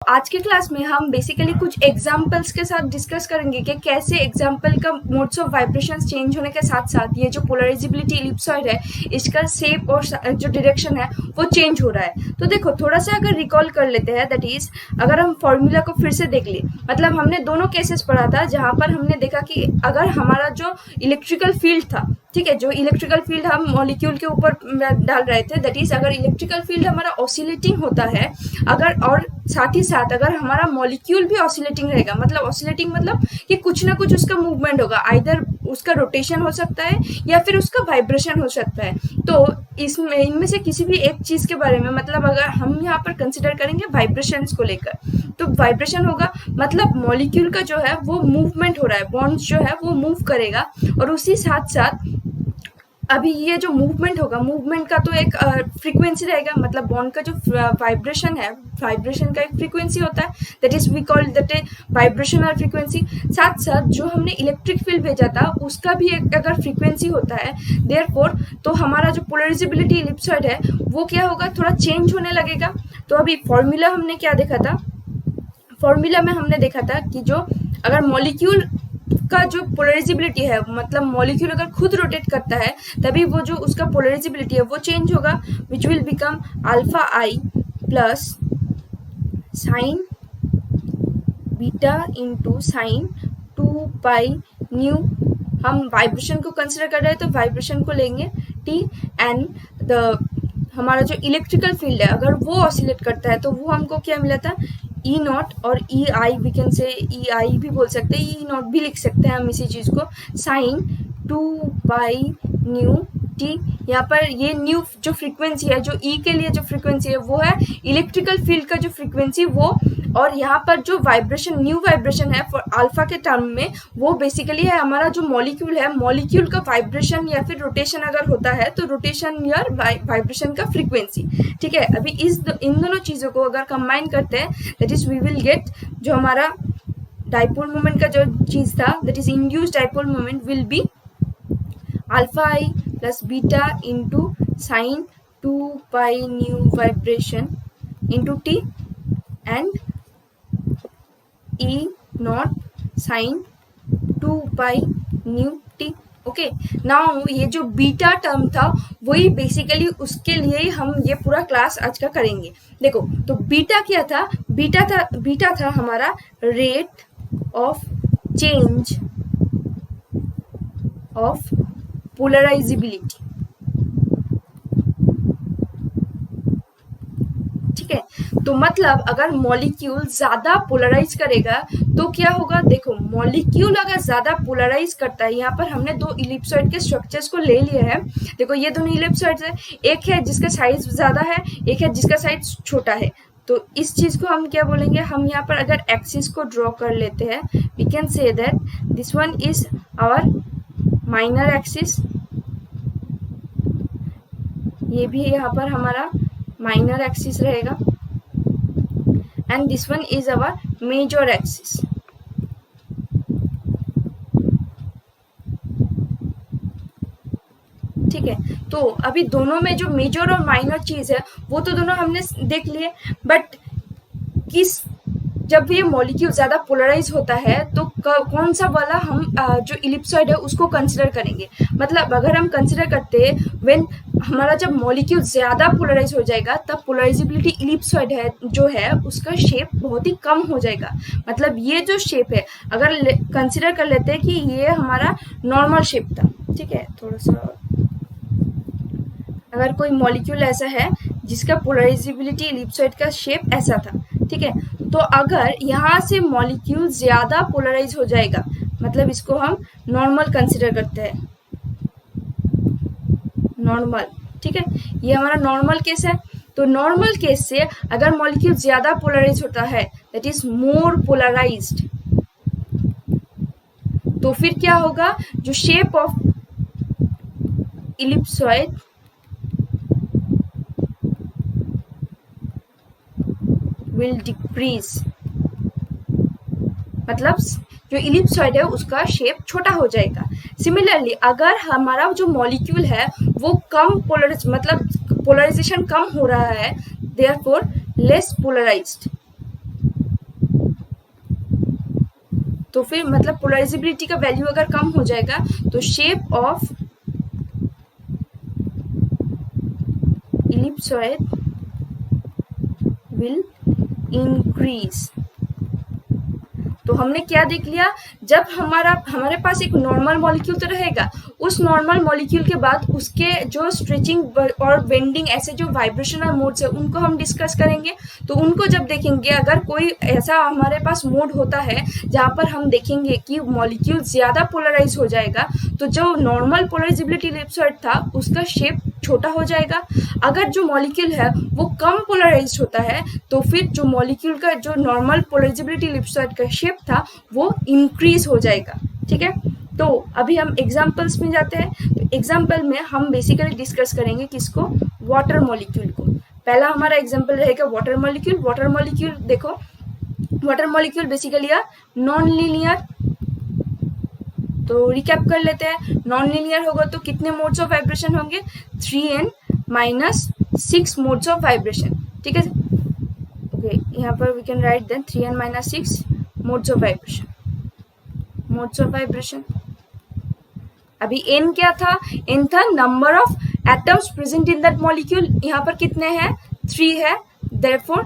आज के क्लास में हम बेसिकली कुछ एग्जाम्पल्स के साथ डिस्कस करेंगे कि कैसे एग्जाम्पल का मोड्स ऑफ वाइब्रेशंस चेंज होने के साथ साथ ये जो पोलराइजेबिलिटी इलिप्सॉइड है इसका शेप और जो डायरेक्शन है वो चेंज हो रहा है। तो देखो थोड़ा सा अगर रिकॉल कर लेते हैं, दैट इज अगर हम फॉर्मूला को फिर से देख ले, मतलब हमने दोनों केसेस पढ़ा था जहां पर हमने देखा कि अगर हमारा जो इलेक्ट्रिकल फील्ड था, ठीक है, जो इलेक्ट्रिकल फील्ड हम मॉलिक्यूल के ऊपर डाल रहे थे, दैट इज अगर इलेक्ट्रिकल फील्ड हमारा ऑसिलेटिंग होता है, अगर और साथ ही साथ अगर हमारा मॉलिक्यूल भी ऑसिलेटिंग रहेगा, मतलब ऑसिलेटिंग मतलब कि कुछ ना कुछ उसका मूवमेंट होगा, आइदर उसका रोटेशन हो सकता है या फिर उसका वाइब्रेशन हो सकता है। तो इसमें इनमें से किसी भी एक चीज के बारे में, मतलब अगर हम यहाँ पर कंसिडर करेंगे वाइब्रेशंस को लेकर, तो वाइब्रेशन होगा मतलब मॉलिक्यूल का जो है वो मूवमेंट हो रहा है, बॉन्ड्स जो है वो मूव करेगा, और उसी साथ साथ अभी ये जो मूवमेंट होगा, मूवमेंट का तो एक फ्रीक्वेंसी रहेगा, मतलब बॉन्ड का जो वाइब्रेशन है, वाइब्रेशन का एक फ्रीक्वेंसी होता है, that is we call that a vibrational frequency. साथ साथ जो हमने इलेक्ट्रिक फील्ड भेजा था उसका भी एक अगर फ्रीक्वेंसी होता है, देयरफॉर तो हमारा जो पोलराइजेबिलिटी इलिप्सॉइड है वो क्या होगा, थोड़ा चेंज होने लगेगा। तो अभी फॉर्मूला हमने क्या देखा था, फॉर्मूला में हमने देखा था कि जो अगर मॉलिक्यूल का जो पोलराइजेबिलिटी है, मतलब मॉलिक्यूल अगर खुद रोटेट करता है तभी वो जो उसका पोलराइजेबिलिटी है वो चेंज होगा, which will become alpha I plus sign beta into sine 2 pi new. हम वाइब्रेशन को कंसिडर कर रहे हैं तो वाइब्रेशन को लेंगे टी, एंड द हमारा जो इलेक्ट्रिकल फील्ड है अगर वो ऑसिलेट करता है तो वो हमको क्या मिला था, ई नॉट और ई आई, वी कैन से ई आई भी बोल सकते हैं, ई नॉट भी लिख सकते हैं हम इसी चीज को, साइन 2 पाई न्यू टी। यहाँ पर ये न्यू जो फ्रीक्वेंसी है, जो ई के लिए जो फ्रीक्वेंसी है वो है इलेक्ट्रिकल फील्ड का जो फ्रीक्वेंसी वो, और यहाँ पर जो वाइब्रेशन न्यू वाइब्रेशन है फॉर अल्फा के टर्म में वो बेसिकली है हमारा जो मॉलिक्यूल है, मॉलिक्यूल का वाइब्रेशन या फिर रोटेशन अगर होता है तो रोटेशन या वाइब्रेशन का फ्रीक्वेंसी। ठीक है, अभी इन दोनों चीजों को अगर कंबाइन करते हैं that is we will get जो हमारा डाइपोल मोमेंट का जो चीज था, that is induced dipole moment will be alpha I plus beta into sine 2 pi nu vibration into T and E naught sine 2 pi nu T. Okay, now ये जो beta term था वही basically उसके लिए ही हम ये पूरा क्लास आज का करेंगे। देखो तो बीटा क्या था, बीटा था हमारा rate of change of polarisability. ठीक है, तो मतलब अगर मॉलिक्यूल ज्यादा पोलराइज करेगा तो क्या होगा, देखो मॉलिक्यूल अगर ज्यादा पोलराइज करता है, यहाँ पर हमने दो इलिप्सॉइड के स्ट्रक्चर्स को ले लिए हैं। देखो ये दोनों इलिप्सॉइड्स है, एक है जिसका साइज ज्यादा है, एक है जिसका साइज छोटा है। तो इस चीज को हम क्या बोलेंगे, हम यहाँ पर अगर एक्सिस को ड्रॉ कर लेते हैं, we can say that this one is our minor axis, ये भी यहाँ पर हमारा माइनर एक्सिस रहेगा, and this one is our major axis. ठीक है, तो अभी दोनों में जो मेजर और माइनर चीज है वो तो दोनों हमने देख लिए, बट किस जब ये मॉलिक्यूल ज्यादा पोलराइज होता है तो कौन सा वाला हम जो इलिप्सॉइड है उसको कंसिडर करेंगे। मतलब अगर हम कंसिडर करते हैं व्हेन हमारा जब मॉलिक्यूल ज्यादा पोलराइज हो जाएगा तब पोलराइजेबिलिटी इलिप्सॉइड है जो है उसका शेप बहुत ही कम हो जाएगा। मतलब ये जो शेप है अगर कंसिडर कर लेते हैं कि ये हमारा नॉर्मल शेप था, ठीक है, थोड़ा सा अगर कोई मॉलिक्यूल ऐसा है जिसका पोलराइजेबिलिटी इलिप्सॉइड का शेप ऐसा था, ठीक है, तो अगर यहाँ से मॉलिक्यूल ज्यादा पोलराइज हो जाएगा, मतलब इसको हम नॉर्मल कंसिडर करते हैं, नॉर्मल, ठीक है, ये हमारा नॉर्मल केस है। तो नॉर्मल केस से अगर मॉलिक्यूल ज्यादा पोलराइज होता है, दैट इज मोर पोलराइज्ड, तो फिर क्या होगा, जो shape of ellipsoid will decrease, मतलब जो इलिप्सॉइड है उसका शेप छोटा हो जाएगा। सिमिलरली अगर हमारा जो मॉलिक्यूल है वो कम पोलराइज, मतलब पोलराइजेशन कम हो रहा है, देयरफॉर लेस पोलराइज्ड, तो फिर मतलब पोलराइजेबिलिटी का वैल्यू अगर कम हो जाएगा तो shape of ellipsoid will increase। तो हमने क्या देख लिया, जब हमारे पास एक नॉर्मल मॉलिक्यूल तो रहेगा, उस नॉर्मल मॉलिक्यूल के बाद उसके जो स्ट्रेचिंग और बेंडिंग ऐसे जो वाइब्रेशनल मोड्स है उनको हम डिस्कस करेंगे। तो उनको जब देखेंगे, अगर कोई ऐसा हमारे पास मोड होता है जहाँ पर हम देखेंगे कि मॉलिक्यूल ज़्यादा पोलराइज हो जाएगा, तो जो नॉर्मल पोलराइजेबिलिटी इलिप्सॉइड था उसका शेप छोटा हो जाएगा। अगर जो मॉलिक्यूल है वो कम पोलराइज होता है तो फिर जो मॉलिक्यूल का जो नॉर्मल पोलराइजेबिलिटी इलिप्सॉइड का शेप था वो इंक्रीज हो जाएगा। ठीक है, तो अभी हम एग्जांपल्स में जाते हैं। तो एग्जांपल में हम बेसिकली डिस्कस करेंगे किसको, वाटर मॉलिक्यूल को। पहला हमारा एग्जांपल रहेगा वाटर मॉलिक्यूल। वाटर मॉलिक्यूल देखो, water molecule basically are non linear. तो रिकैप कर लेते हैं, नॉन लीनियर होगा तो कितने मोड्स ऑफ वाइब्रेशन होंगे, 3n-6 मोड्स ऑफ वाइब्रेशन। ठीक है, ओके, यहाँ पर we can write then 3n-6 modes of vibration, modes of vibration. अभी n क्या था, n था number of atoms present in that molecule. यहाँ पर कितने हैं, 3 है, therefore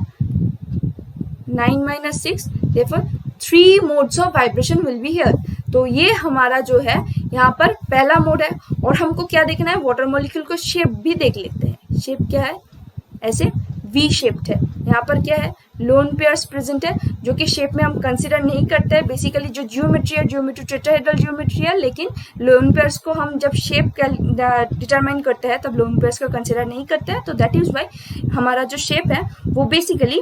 9-6, therefore 3 modes of vibration will be here. तो ये हमारा जो है यहाँ पर पहला मोड है। और हमको क्या देखना है, वाटर मॉलिक्यूल को शेप भी देख लेते हैं। शेप क्या है, ऐसे वी शेप्ड है। यहाँ पर क्या है, लोन पेयर्स प्रेजेंट है, जो कि शेप में हम कंसिडर नहीं करते हैं। बेसिकली जो जियोमेट्री है, जियोमेट्री टेट्राहेड्रल जियोमेट्री है, लेकिन लोन पेयर्स को हम जब शेप डिटरमाइन करते हैं तब लोन पेयर्स को कंसिडर नहीं करते हैं। तो दैट इज वाई हमारा जो शेप है वो बेसिकली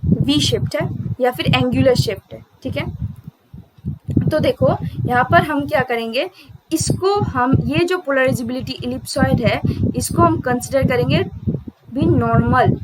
वी शेप्ड है या फिर एंगुलर शेप्ड है। ठीक है, तो देखो यहाँ पर हम क्या करेंगे, इसको हम, ये जो पोलराइजेबिलिटी इलिप्सॉइड है इसको हम कंसिडर करेंगे भी नॉर्मल।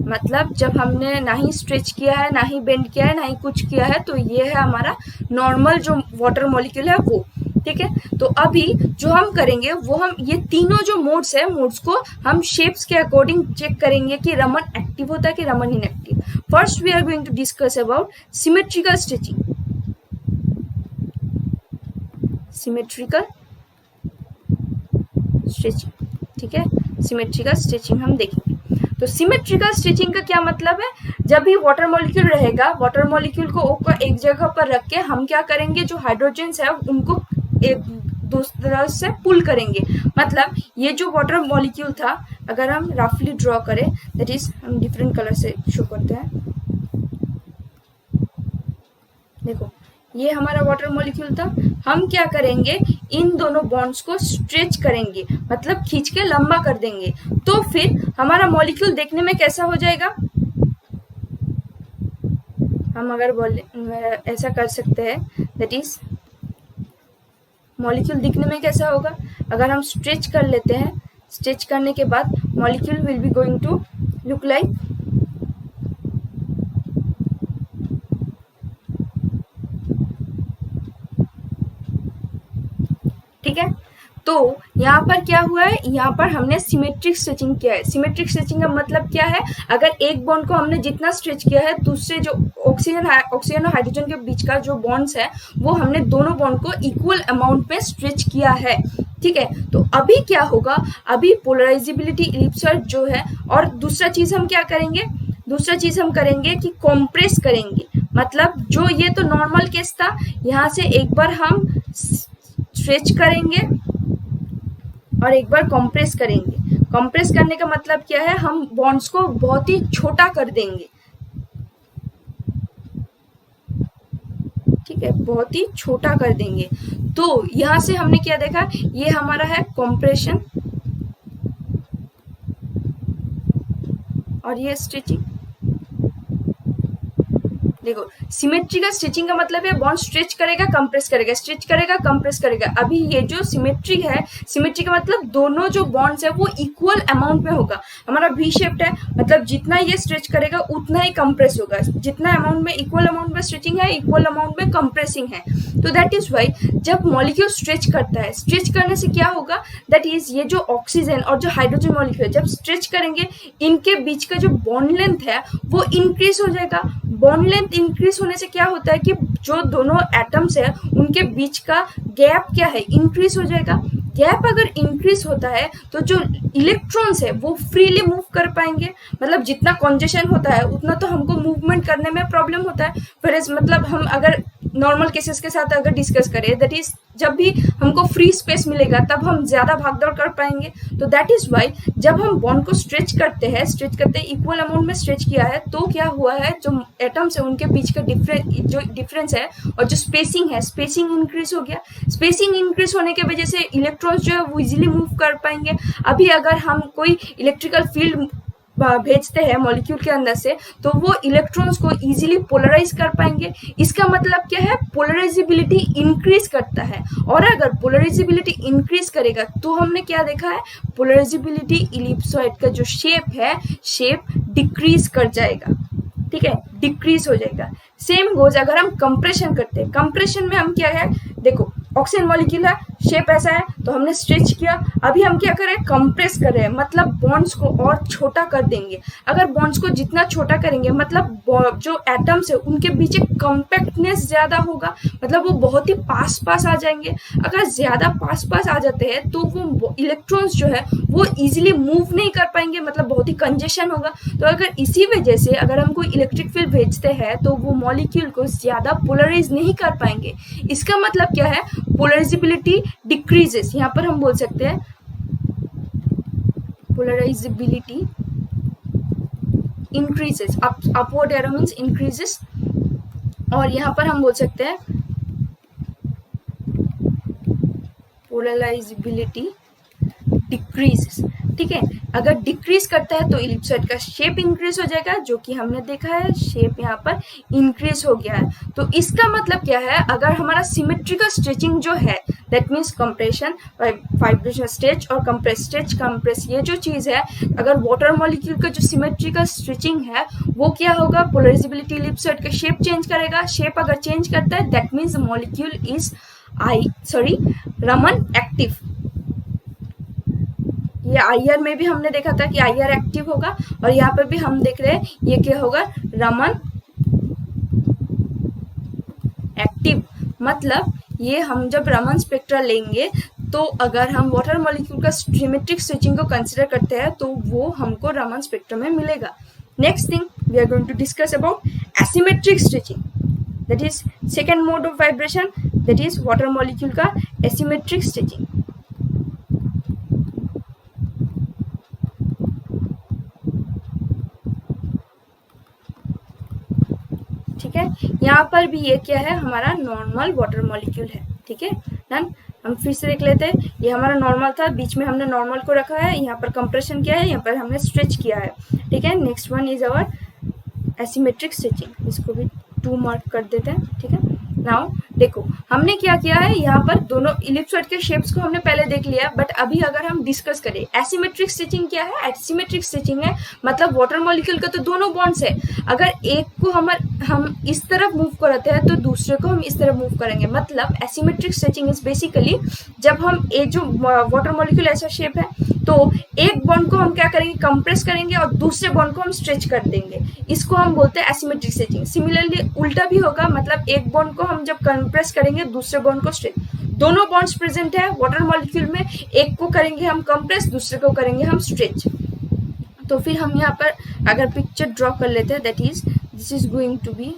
मतलब जब हमने ना ही स्ट्रेच किया है, ना ही बेंड किया है, ना ही कुछ किया है, तो ये है हमारा नॉर्मल जो वाटर मॉलिक्यूल है वो। ठीक है, तो अभी जो हम करेंगे वो हम ये तीनों जो मोड्स है, मोड्स को हम शेप्स के अकॉर्डिंग चेक करेंगे कि रमन एक्टिव होता है कि Raman inactive. First we are going to discuss about symmetrical stretching. Symmetrical stretching, ठीक है, सिमेट्रिकल स्टिचिंग हम देखेंगे। तो सिमेट्रिकल स्टिचिंग का क्या मतलब है, जब भी वाटर मॉलिक्यूल रहेगा, वाटर मॉलिक्यूल को एक जगह पर रख के हम क्या करेंगे, जो हाइड्रोजन्स है उनको एक दूसरा से पुल करेंगे। मतलब ये जो वाटर मॉलिक्यूल था, अगर हम रफली ड्रॉ करें, दैट इज हम डिफरेंट कलर से शो करते हैं। देखो ये हमारा वाटर मॉलिक्यूल था, हम क्या करेंगे, इन दोनों बॉन्ड्स को स्ट्रेच करेंगे, मतलब खींच के लंबा कर देंगे। तो फिर हमारा मॉलिक्यूल देखने में कैसा हो जाएगा, हम अगर बोले ऐसा कर सकते हैं, दैट इज मॉलिक्यूल दिखने में कैसा होगा, अगर हम स्ट्रेच कर लेते हैं, स्ट्रेच करने के बाद molecule will be going to look like ठीक है। तो यहाँ पर क्या हुआ है, यहाँ पर हमने सिमेट्रिक स्ट्रेचिंग किया है। सिमेट्रिक स्ट्रेचिंग का मतलब क्या है, अगर एक बॉन्ड को हमने जितना स्ट्रेच किया है, दूसरे जो ऑक्सीजन और हाइड्रोजन के बीच का जो बॉन्ड्स है वो हमने दोनों बॉन्ड को इक्वल अमाउंट में स्ट्रेच किया है। ठीक है, तो अभी क्या होगा, अभी पोलराइजेबिलिटी इलिप्सॉइड जो है, और दूसरा चीज हम क्या करेंगे, दूसरा चीज हम करेंगे कि कॉम्प्रेस करेंगे। मतलब जो ये तो नॉर्मल केस था, यहाँ से एक बार हम स्ट्रेच करेंगे और एक बार कंप्रेस करेंगे। कंप्रेस करने का मतलब क्या है, हम बॉन्ड्स को बहुत ही छोटा कर देंगे। ठीक है, बहुत ही छोटा कर देंगे। तो यहां से हमने क्या देखा, ये हमारा है कंप्रेशन और ये स्टिचिंग। देखो सिमेट्रिकल स्टिचिंग का मतलब है बॉन्ड स्ट्रेच करेगा, कंप्रेस करेगा, स्ट्रेच करेगा, कंप्रेस करेगा। अभी ये जो सिमेट्री है, सिमेट्री का मतलब दोनों जो बॉन्ड्स है वो इक्वल अमाउंट में होगा। हमारा वी शेप्ड है, मतलब जितना ये स्ट्रेच करेगा उतना ही कंप्रेस होगा। जितना अमाउंट में इक्वल अमाउंट में स्ट्रेचिंग है, इक्वल अमाउंट में कंप्रेसिंग है। तो दैट इज वाई जब मॉलिक्यूल स्ट्रेच करता है, स्ट्रेच करने से क्या होगा, दैट इज ये जो ऑक्सीजन और जो हाइड्रोजन मॉलिक्यूल जब स्ट्रेच करेंगे, इनके बीच का जो बॉन्ड लेंथ है वो इंक्रीज हो जाएगा। बॉन्ड लेंथ इंक्रीज होने से क्या होता है कि जो दोनों एटम्स है उनके बीच का गैप क्या है, इंक्रीज हो जाएगा। गैप अगर इंक्रीज होता है तो जो इलेक्ट्रॉन्स है वो फ्रीली मूव कर पाएंगे, मतलब जितना कंजेशन होता है उतना तो हमको मूवमेंट करने में प्रॉब्लम होता है। फिर मतलब हम अगर नॉर्मल केसेस के साथ अगर डिस्कस करें, दैट इज जब भी हमको फ्री स्पेस मिलेगा तब हम ज्यादा भागदौड़ कर पाएंगे। तो दैट इज वाई जब हम बॉन्ड को स्ट्रेच करते हैं इक्वल अमाउंट में स्ट्रेच किया है, तो क्या हुआ है, जो एटम्स है उनके बीच का डिफरेंस है और जो स्पेसिंग है, स्पेसिंग इंक्रीज हो गया। स्पेसिंग इंक्रीज होने की वजह से इलेक्ट्रॉन्स जो है वो इजिली मूव कर पाएंगे। अभी अगर हम कोई इलेक्ट्रिकल फील्ड भेजते हैं मॉलिक्यूल के अंदर से, तो वो इलेक्ट्रॉन्स को इजीली पोलराइज कर पाएंगे। इसका मतलब क्या है, पोलराइजेबिलिटी इंक्रीज करता है। और अगर पोलराइजेबिलिटी इंक्रीज करेगा तो हमने क्या देखा है, पोलराइजेबिलिटी इलिप्सॉइड का जो शेप है, शेप डिक्रीज कर जाएगा, ठीक है, डिक्रीज हो जाएगा। सेम गोज अगर हम कंप्रेशन करते हैं, कंप्रेशन में हम क्या है, देखो ऑक्सीजन मॉलिक्यूल है, शेप ऐसा है, तो हमने स्ट्रेच किया। अभी हम क्या कर रहे हैं, कंप्रेस कर रहे हैं, मतलब बॉन्ड्स को और छोटा कर देंगे। अगर बॉन्ड्स को जितना छोटा करेंगे, मतलब जो एटम्स है उनके बीच एक कॉम्पैक्टनेस ज्यादा होगा, मतलब वो बहुत ही पास पास आ जाएंगे। अगर ज्यादा पास पास आ जाते हैं तो वो इलेक्ट्रॉन्स जो है वो इजीली मूव नहीं कर पाएंगे, मतलब बहुत ही कंजेशन होगा। तो अगर इसी वजह से अगर हम कोई इलेक्ट्रिक फील्ड भेजते हैं तो वो मॉलिक्यूल को ज्यादा पोलराइज नहीं कर पाएंगे। इसका मतलब क्या है, पोलराइजेबिलिटी डिक्रीजेस। यहां पर हम बोल सकते हैं polarisability increases, upward arrow means increases, और यहां पर हम बोल सकते हैं पोलराइजेबिलिटी डिक्रीजेस, ठीक है। अगर डिक्रीज करता है तो इलिप्सॉइड का शेप इंक्रीज हो जाएगा, जो कि हमने देखा है शेप यहाँ पर इंक्रीज हो गया है। तो इसका मतलब क्या है, अगर हमारा सिमेट्रिकल स्ट्रेचिंग जो है, that means compression, vibration stretch और कंप्रेस, ये जो चीज है, अगर वाटर मॉलिक्यूल का जो सिमेट्रिकल स्ट्रेचिंग है वो क्या होगा, पोलराइजेबिलिटी इलिप्सॉइड का शेप चेंज करेगा। शेप अगर चेंज करता है that means molecule is Raman active. ये आईआर में भी हमने देखा था कि आईआर एक्टिव होगा, और यहाँ पर भी हम देख रहे हैं ये क्या होगा, रमन एक्टिव। मतलब ये हम जब रमन स्पेक्ट्रा लेंगे तो अगर हम वाटर मॉलिक्यूल का सिमेट्रिक स्ट्रेचिंग को कंसीडर करते हैं तो वो हमको रमन स्पेक्ट्रम में मिलेगा। Next thing we are going to discuss about asymmetric stretching, that is second mode of vibration, that is water molecule का एसिमेट्रिक स्ट्रेचिंग। ठीक है, यहाँ पर भी ये क्या है, हमारा नॉर्मल वाटर मॉलिक्यूल है, ठीक है। डन, हम फिर से देख लेते हैं। ये हमारा नॉर्मल था, बीच में हमने नॉर्मल को रखा है, यहाँ पर कंप्रेशन किया है, यहाँ पर हमने स्ट्रेच किया है, ठीक है। Next one is our asymmetric stretching, इसको भी 2 मार्क कर देते हैं, ठीक है। नाउ देखो हमने क्या किया है, यहाँ पर दोनों इलिप्सॉइड के शेप्स को हमने पहले देख लिया, बट अभी अगर हम डिस्कस करें एसिमेट्रिक स्ट्रेचिंग क्या है। एसिमेट्रिक स्ट्रेचिंग है मतलब वाटर मॉलिक्यूल का तो दोनों बॉन्ड्स है, अगर एक को हम इस तरफ मूव कराते हैं तो दूसरे को हम इस तरफ मूव करेंगे। मतलब एसिमेट्रिक स्ट्रेचिंग इज बेसिकली जब हम एक जो वाटर मॉलिक्यूल ऐसा शेप है तो एक बॉन्ड को हम क्या करेंगे, कंप्रेस करेंगे और दूसरे बॉन्ड को हम स्ट्रेच कर देंगे, इसको हम बोलते हैं एसिमेट्रिक स्ट्रेचिंग। सिमिलरली उल्टा भी होगा, मतलब एक बॉन्ड को हम जब कंप्रेस करेंगे दूसरे बॉन्ड को स्ट्रेच, दोनों बॉन्ड्स प्रेजेंट है वाटर मॉलिक्यूल में, एक को करेंगे हम कंप्रेस, दूसरे को करेंगे हम स्ट्रेच। तो फिर हम यहाँ पर अगर पिक्चर ड्रॉ कर लेते हैं, that is this is going to be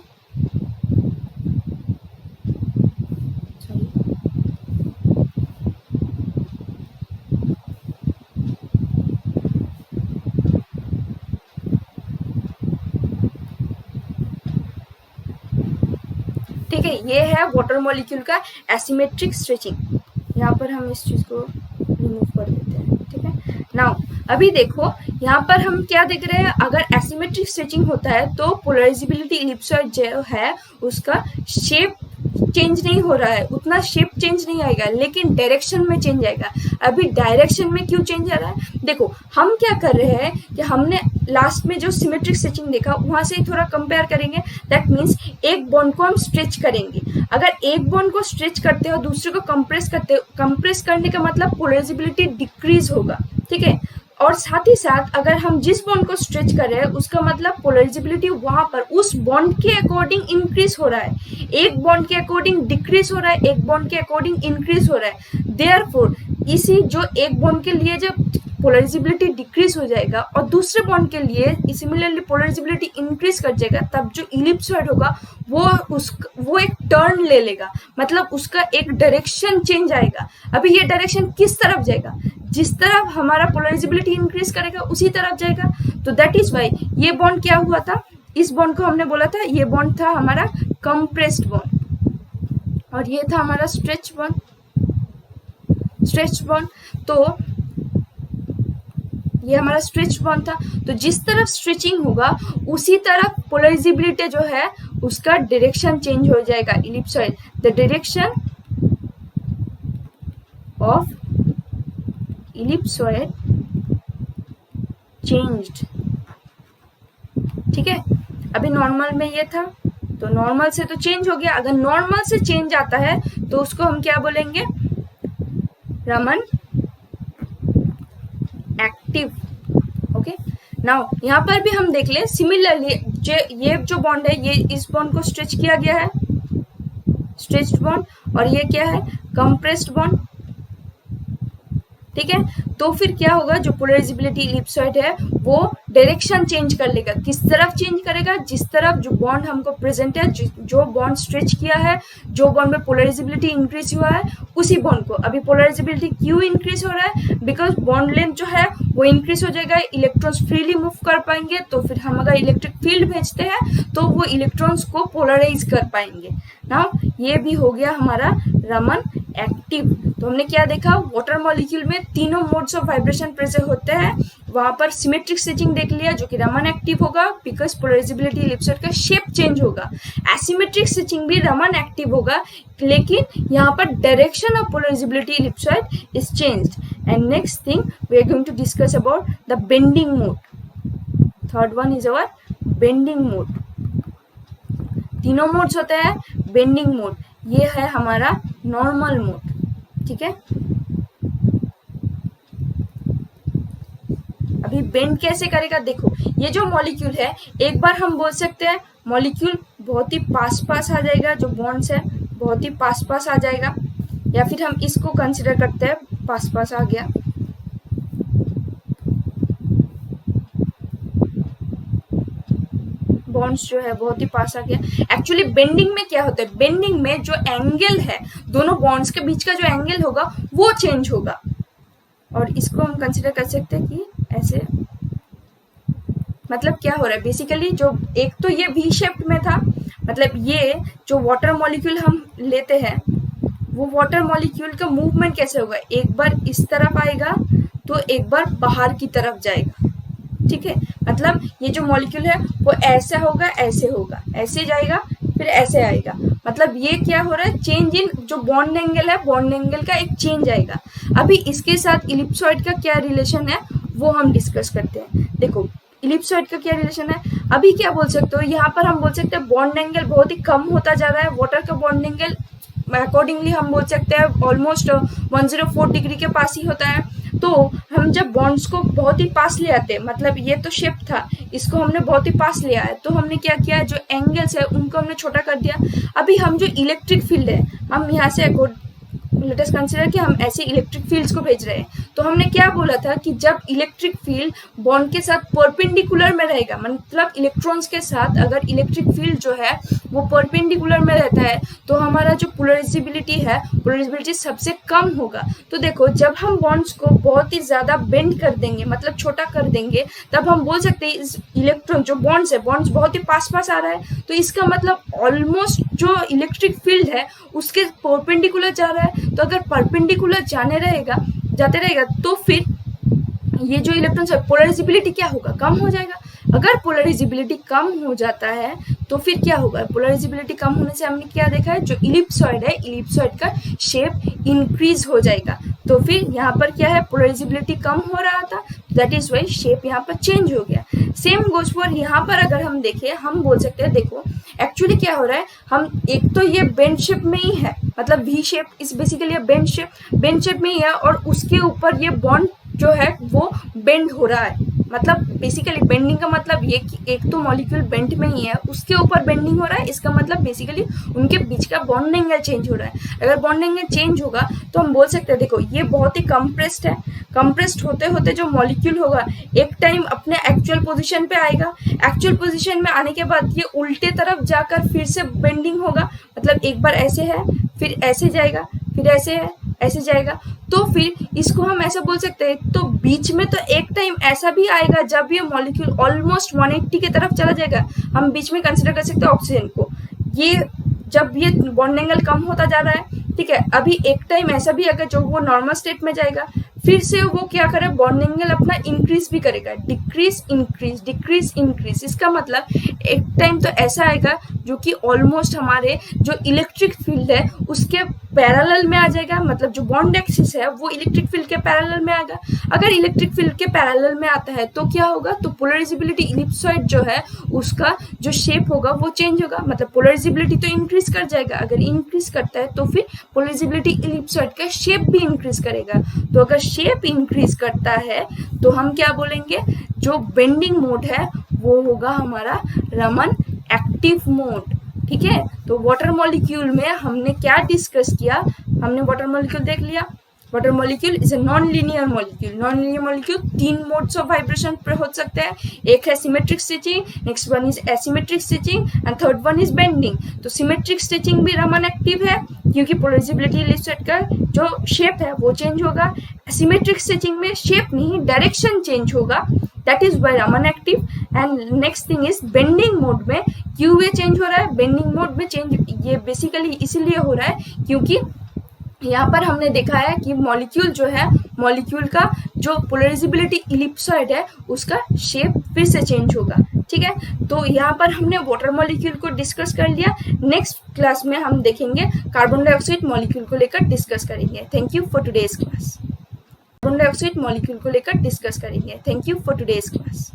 ठीक है, ये है वाटर मॉलिक्यूल का एसिमेट्रिक स्ट्रेचिंग। यहाँ पर हम इस चीज को रिमूव कर देते हैं, ठीक है। नाउ अभी देखो यहाँ पर हम क्या देख रहे हैं, अगर एसिमेट्रिक स्ट्रेचिंग होता है तो पोलराइजेबिलिटी इलिप्सॉइड जो है उसका शेप चेंज नहीं हो रहा है, उतना शेप चेंज नहीं आएगा, लेकिन डायरेक्शन में चेंज आएगा। अभी डायरेक्शन में क्यों चेंज आ रहा है, देखो हम क्या कर रहे हैं कि हमने लास्ट में जो सिमेट्रिक स्ट्रेचिंग देखा वहां से ही थोड़ा कंपेयर करेंगे। दैट मीन्स एक बॉन्ड को हम स्ट्रेच करेंगे, अगर एक बॉन्ड को स्ट्रेच करते हो दूसरे को कंप्रेस करते हो, कंप्रेस करने का मतलब पोलराइजेबिलिटी डिक्रीज होगा, ठीक है। और साथ ही साथ अगर हम जिस बॉन्ड को स्ट्रेच कर रहे हैं उसका मतलब पोलराइजेबिलिटी वहां पर उस बॉन्ड के अकॉर्डिंग इंक्रीज हो रहा है, एक बॉन्ड के अकॉर्डिंग डिक्रीज हो रहा है, एक बॉन्ड के अकॉर्डिंग इंक्रीज हो रहा है। देयरफॉर इसी जो एक बॉन्ड के लिए जब पोलराइजेबिलिटी डिक्रीज हो जाएगा और दूसरे बॉन्ड के लिए सिमिलरली पोलराइजेबिलिटी इंक्रीज कर जाएगा, तब जो इलिप्सॉइड होगा वो एक टर्न ले लेगा, मतलब उसका एक डायरेक्शन चेंज आएगा। अभी ये डायरेक्शन किस तरफ जाएगा, जिस तरफ हमारा पोलराइजेबिलिटी इंक्रीज करेगा उसी तरफ जाएगा। तो दैट इज वाई ये बॉन्ड क्या हुआ था, इस बॉन्ड को हमने बोला था ये बॉन्ड था हमारा कंप्रेस्ड बॉन्ड और ये था हमारा स्ट्रेच बॉन्ड। तो ये हमारा स्ट्रेच बॉन्ड था, तो जिस तरफ स्ट्रेचिंग होगा उसी तरफ पोलराइजेबिलिटी जो है उसका डायरेक्शन चेंज हो जाएगा। Ellipsoid, the direction of ellipsoid changed, ठीक है। अभी नॉर्मल में ये था तो नॉर्मल से तो चेंज हो गया, अगर नॉर्मल से चेंज आता है तो उसको हम क्या बोलेंगे, रमन एक्टिव। ओके, नाउ यहाँ पर भी हम देख ले सिमिलरली ये जो बॉन्ड है ये इस बॉन्ड को स्ट्रेच किया गया है, स्ट्रेच्ड बॉन्ड, और ये क्या है कंप्रेस्ड बॉन्ड, ठीक है। तो फिर क्या होगा, जो पोलराइजेबिलिटी इलिप्सॉइड है वो डायरेक्शन चेंज कर लेगा। किस तरफ चेंज करेगा, जिस तरफ जो बॉन्ड हमको प्रेजेंट है, जो बॉन्ड स्ट्रेच किया है, जो बॉन्ड में पोलराइजेबिलिटी इंक्रीज हुआ है उसी बॉन्ड को। अभी पोलराइजेबिलिटी क्यों इंक्रीज हो रहा है, बिकॉज बॉन्ड लेंथ जो है वो इंक्रीज हो जाएगा, इलेक्ट्रॉन्स फ्रीली मूव कर पाएंगे, तो फिर हम अगर इलेक्ट्रिक फील्ड भेजते हैं तो वो इलेक्ट्रॉन्स को पोलराइज कर पाएंगे ना। ये भी हो गया हमारा रमन एक्टिव। तो हमने क्या देखा, वाटर मॉलिक्यूल में तीनों मोड्स ऑफ वाइब्रेशन प्रेजेंट होते हैं, वहां पर सिमेट्रिक स्ट्रेचिंग देख लिया जो कि रमन एक्टिव होगा बिकॉज पोलराइजेबिलिटी इलिप्सॉइड का शेप चेंज होगा। एसिमेट्रिक स्ट्रेचिंग भी रमन एक्टिव होगा, लेकिन यहाँ पर direction of polarisability ellipsoid is changed. And next thing we are going to discuss about the bending mode. Third one is our bending mode. तीनों modes होते हैं, बेंडिंग मोड ये है हमारा नॉर्मल मोड, ठीक है। अभी बेंड कैसे करेगा, देखो ये जो मॉलिक्यूल है एक बार हम बोल सकते हैं मॉलिक्यूल बहुत ही पास आ जाएगा, जो बॉन्ड्स है बहुत ही पास आ जाएगा, या फिर हम इसको कंसिडर करते हैं पास आ गया। बॉन्ड्स जो है बहुत ही पास आ गया। एक्चुअली बेंडिंग में क्या होता है, बेंडिंग में जो एंगल है दोनों बॉन्ड्स के बीच का जो एंगल होगा वो चेंज होगा, और इसको हम कंसिडर कर सकते हैं कि ऐसे, मतलब क्या हो रहा है बेसिकली, जो एक तो ये वी शेप्ड में था, मतलब ये जो वाटर मॉलिक्यूल हम लेते हैं वो वाटर मॉलिक्यूल का मूवमेंट कैसे होगा, एक बार इस तरफ आएगा तो एक बार बाहर की तरफ जाएगा, ठीक है। मतलब ये जो मॉलिक्यूल है वो ऐसा होगा, ऐसे होगा, ऐसे जाएगा, फिर ऐसे आएगा, मतलब ये क्या हो रहा है, चेंज इन जो बॉन्ड एंगल है, बॉन्ड एंगल का एक चेंज आएगा। अभी इसके साथ इलिप्सॉइड का क्या रिलेशन है वो हम डिस्कस करते हैं। देखो इलिप्सॉइड का क्या रिलेशन है, अभी क्या बोल सकते हो, यहाँ पर हम बोल सकते हैं बॉन्ड एंगल बहुत ही कम होता जा रहा है, वाटर का बॉन्ड एंगल अकॉर्डिंगली हम बोल सकते हैं ऑलमोस्ट 104 डिग्री के पास ही होता है। तो हम जब बॉन्ड्स को बहुत ही पास ले आते हैं, मतलब ये तो शेप था, इसको हमने बहुत ही पास ले आया, तो हमने क्या किया, जो एंगल्स है उनको हमने छोटा कर दिया। अभी हम जो इलेक्ट्रिक फील्ड है, हम यहाँ से लेट अस कंसीडर कि हम ऐसे इलेक्ट्रिक फील्ड्स को भेज रहे हैं, तो हमने क्या बोला था कि जब इलेक्ट्रिक फील्ड बॉन्ड के साथ परपेंडिकुलर में रहेगा, मतलब इलेक्ट्रॉन्स के साथ अगर इलेक्ट्रिक फील्ड जो है वो परपेंडिकुलर में रहता है तो हमारा जो पोलराइजेबिलिटी है, पोलराइजेबिलिटी सबसे कम होगा। तो देखो जब हम बॉन्ड्स को बहुत ही ज्यादा बेंड कर देंगे, मतलब छोटा कर देंगे, तब हम बोल सकते हैं इस इलेक्ट्रॉन जो बॉन्ड्स है, बॉन्ड्स बहुत ही पास आ रहा है, तो इसका मतलब ऑलमोस्ट जो इलेक्ट्रिक फील्ड है उसके परपेंडिकुलर जा रहा है। तो अगर परपेंडिकुलर जाते रहेगा तो फिर ये जो इलेक्ट्रॉन्स है पोलराइजेबिलिटी क्या होगा, कम हो जाएगा। अगर पोलराइजेबिलिटी कम हो जाता है तो फिर क्या होगा, पोलराइजेबिलिटी कम होने से हमने क्या देखा है, जो इलिप्सॉइड है, इलिप्सॉइड का शेप इंक्रीज हो जाएगा। तो फिर यहाँ पर क्या है, पोलराइजेबिलिटी कम हो रहा था, दैट इज वाई शेप यहाँ पर चेंज हो गया। सेम गोज फॉर यहाँ पर अगर हम देखें, हम बोल सकते हैं देखो एक्चुअली क्या हो रहा है, हम एक तो ये बेंड शेप में ही है, मतलब V shape is basically bend shape में ही है, और उसके ऊपर ये बॉन्ड जो है वो बेंड हो रहा है। मतलब बेसिकली बेंडिंग का मतलब ये कि एक तो मॉलिक्यूल बेंड में ही है, उसके ऊपर बेंडिंग हो रहा है, इसका मतलब बेसिकली उनके बीच का बॉन्ड एंगल चेंज हो रहा है। अगर बॉन्ड एंगल चेंज होगा तो हम बोल सकते हैं देखो ये बहुत ही कंप्रेस्ड है, कंप्रेस्ड होते होते जो मॉलिक्यूल होगा एक टाइम अपने एक्चुअल पोजीशन पे आएगा, एक्चुअल पोजीशन में आने के बाद ये उल्टे तरफ जाकर फिर से बेंडिंग होगा, मतलब एक बार ऐसे है, फिर ऐसे जाएगा, फिर ऐसे है, ऐसे जाएगा। तो फिर इसको हम ऐसा बोल सकते हैं, तो बीच में तो एक टाइम ऐसा भी आएगा जब ये मॉलिक्यूल ऑलमोस्ट 180 की तरफ चला जाएगा। हम बीच में कंसिडर कर सकते हैं ऑक्सीजन को, ये जब ये बॉन्ड एंगल कम होता जा रहा है, ठीक है, अभी एक टाइम ऐसा भी आएगा जो वो नॉर्मल स्टेट में जाएगा, फिर से वो क्या करे, बॉन्ड एंगल अपना इंक्रीज भी करेगा, डिक्रीज इंक्रीज, डिक्रीज इंक्रीज। इसका मतलब एक टाइम तो ऐसा आएगा जो कि ऑलमोस्ट हमारे जो इलेक्ट्रिक फील्ड है उसके पैरेलल में आ जाएगा, मतलब जो बॉन्ड एक्सिस है वो इलेक्ट्रिक फील्ड के पैरेलल में आएगा। अगर इलेक्ट्रिक फील्ड के पैरेलल में आता है तो क्या होगा, तो पोलराइजेबिलिटी इलिप्सॉइड जो है उसका जो शेप होगा वो चेंज होगा, मतलब पोलराइजेबिलिटी तो इंक्रीज कर जाएगा। अगर इंक्रीज करता है तो फिर पोलराइजेबिलिटी इलिप्सॉइड का शेप भी इंक्रीज करेगा। तो अगर शेप इंक्रीज करता है तो हम क्या बोलेंगे, जो बेंडिंग मोड है वो होगा हमारा रमन एक्टिव मोड। ठीक है, तो वाटर मॉलिक्यूल में हमने क्या डिस्कस किया, हमने वाटर मॉलिक्यूल देख लिया। Water molecule is a non linear molecule. Non linear molecule 3 modes of vibration हो सकते हैं, एक है symmetric stitching, next one is asymmetric stitching and third one is bending. तो सिमेट्रिक स्टिचिंग भी रमन एक्टिव है क्योंकि पोलराइजेबिलिटी इलिप्सॉइड का जो शेप है वो चेंज होगा। सिमेट्रिक स्टिचिंग में शेप नहीं डायरेक्शन चेंज होगा, that is by Raman active. And next thing is bending mode में क्यों ये चेंज हो रहा है, बेंडिंग मोड में चेंज ये बेसिकली इसीलिए हो रहा है क्योंकि यहाँ पर हमने देखा है कि मॉलिक्यूल जो है, मॉलिक्यूल का जो पोलराइजेबिलिटी इलिप्सॉइड है उसका शेप फिर से चेंज होगा। ठीक है, तो यहाँ पर हमने वाटर मॉलिक्यूल को डिस्कस कर लिया। नेक्स्ट क्लास में हम देखेंगे कार्बन डाइऑक्साइड मॉलिक्यूल को लेकर डिस्कस करेंगे। Thank you for today's class. Carbon dioxide molecule को लेकर डिस्कस करेंगे। Thank you for today's class.